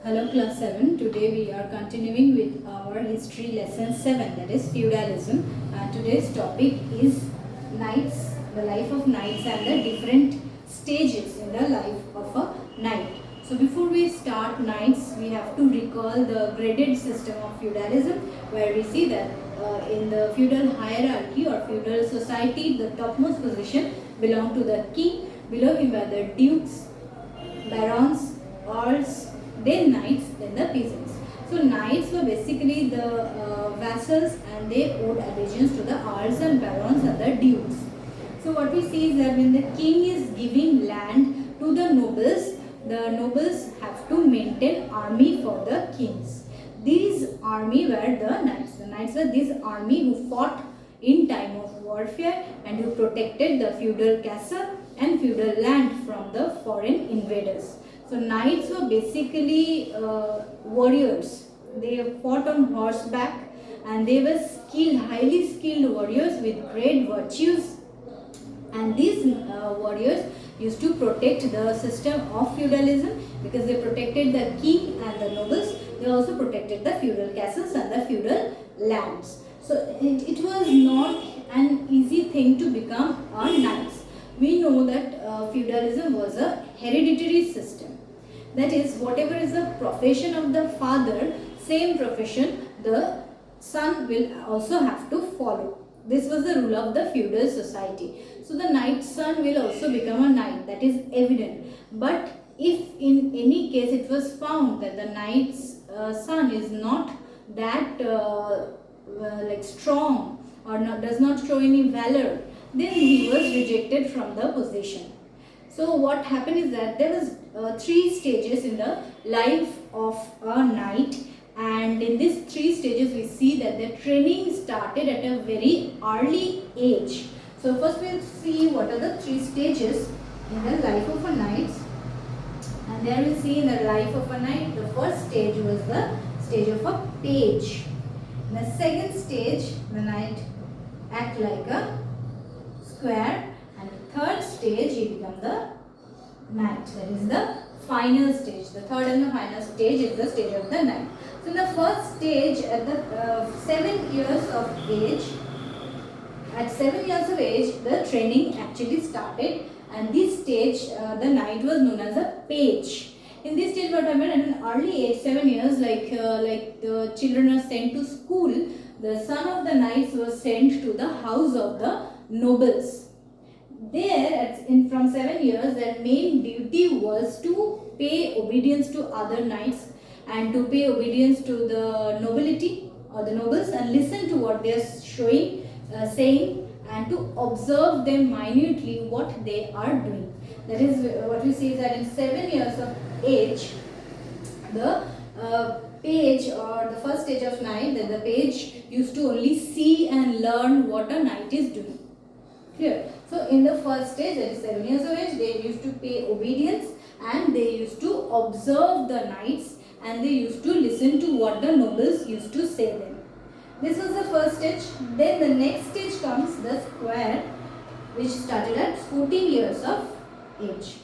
Hello class 7. Today we are continuing with our history lesson 7, that is feudalism. Today's topic is knights, the life of knights and the different stages in the life of a knight. So before we start knights, we have to recall the graded system of feudalism, where we see that in the feudal hierarchy or feudal society, the topmost position belonged to the king. Below him were the dukes, barons, earls, then knights, then the peasants. So knights were basically the vassals, and they owed allegiance to the earls and barons and the dukes. So what we see is that when the king is giving land to the nobles have to maintain army for the kings. These army were the knights. The knights were this army who fought in time of warfare and who protected the feudal castle and feudal land from the foreign invaders. So knights were basically warriors. They fought on horseback and they were highly skilled warriors with great virtues. And these warriors used to protect the system of feudalism because they protected the king and the nobles. They also protected the feudal castles and the feudal lands. So it was not an easy thing to become a knight. We know that feudalism was a hereditary system. That is, whatever is the profession of the father, same profession the son will also have to follow. This was the rule of the feudal society. So the knight's son will also become a knight, that is evident. But if in any case it was found that the knight's son is not that strong or does not show any valor, then he was rejected from the position. So what happened is that there was 3 stages in the life of a knight, and in these 3 stages we see that the training started at a very early age. So first we'll see what are the 3 stages in the life of a knight. And there we see in the life of a knight, the first stage was the stage of a page. In the second stage, the knight act like a square, and the third stage he become the knight. That is the final stage. The third and the final stage is the stage of the knight. So in the first stage, at the 7 years of age, the training actually started, and this stage the knight was known as a page. In this stage, what happened at an early age, 7 years, like the children are sent to school, the son of the knights was sent to the house of the nobles. There, from 7 years, their main duty was to pay obedience to other knights and to pay obedience to the nobility or the nobles and listen to what they are saying, and to observe them minutely what they are doing. That is what we see is that in 7 years of age, the page, or the first stage of knight, that the page used to only see and learn what a knight is doing. Clear? So in the first stage, that is 7 years of age, they used to pay obedience and they used to observe the knights and they used to listen to what the nobles used to say them. This was the first stage. Then the next stage comes the square, which started at 14 years of age.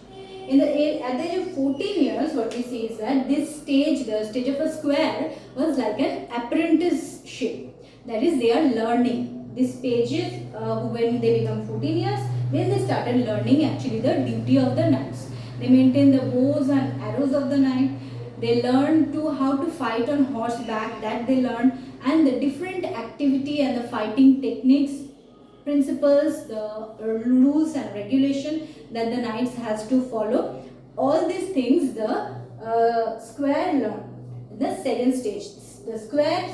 At the age of 14 years, what we see is that this stage, the stage of a square, was like an apprenticeship. That is, they are learning. These pages, when they become 14 years, then they started learning actually the duty of the knights. They maintain the bows and arrows of the knight. They learn how to fight on horseback, that they learn, and the different activity and the fighting techniques, principles, the rules and regulation that the knights has to follow. All these things the square learn in the second stage. The square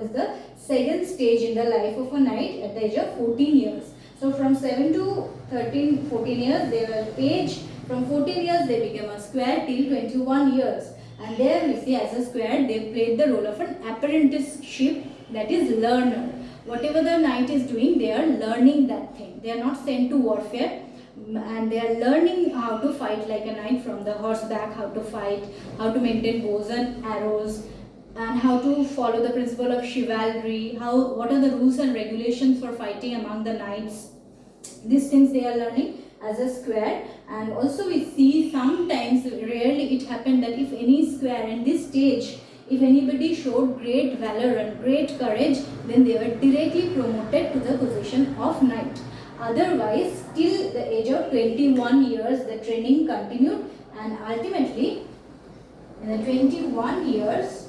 is the second stage in the life of a knight at the age of 14 years. So from 7 to 13, 14 years they were page. From 14 years they became a square till 21 years. And there we see as a square they played the role of an apprenticeship, that is learner. Whatever the knight is doing, they are learning that thing. They are not sent to warfare, and they are learning how to fight like a knight from the horseback, how to fight, how to maintain bows and arrows, and how to follow the principle of chivalry, what are the rules and regulations for fighting among the knights. These things they are learning as a square. And also we see sometimes, rarely it happened that if any square in this stage, if anybody showed great valor and great courage, then they were directly promoted to the position of knight. Otherwise, till the age of 21 years, the training continued, and ultimately, in the 21 years,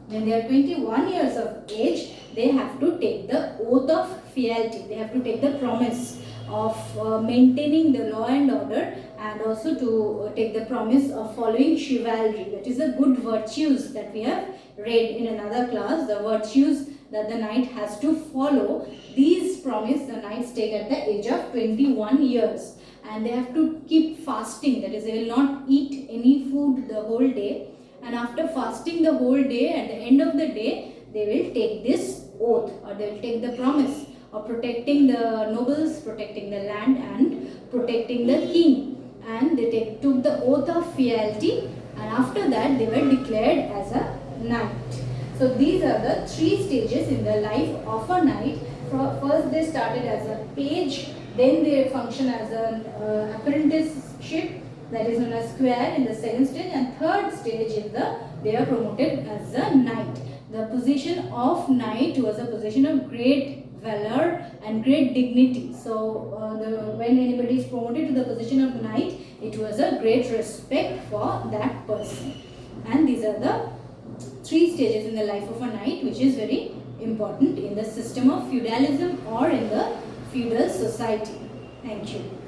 when they are 21 years of age, they have to take the oath of fealty. They have to take the promise of maintaining the law and order, and also to take the promise of following chivalry. That is the good virtues that we have read in another class, the virtues that the knight has to follow. These promise the knights take at the age of 21 years. And they have to keep fasting, that is, they will not eat any food the whole day. And after fasting the whole day, at the end of the day, they will take this oath, or they will take the promise of protecting the nobles, protecting the land, and protecting the king. And they took the oath of fealty, and after that they were declared as a knight. So these are the 3 stages in the life of a knight. First they started as a page, then they function as an apprenticeship, that is known as squire in the second stage, and third stage is they are promoted as a knight. The position of knight was a position of great valor and great dignity. So when anybody is promoted to the position of knight, it was a great respect for that person. And these are the 3 stages in the life of a knight, which is very important in the system of feudalism or in the feudal society. Thank you.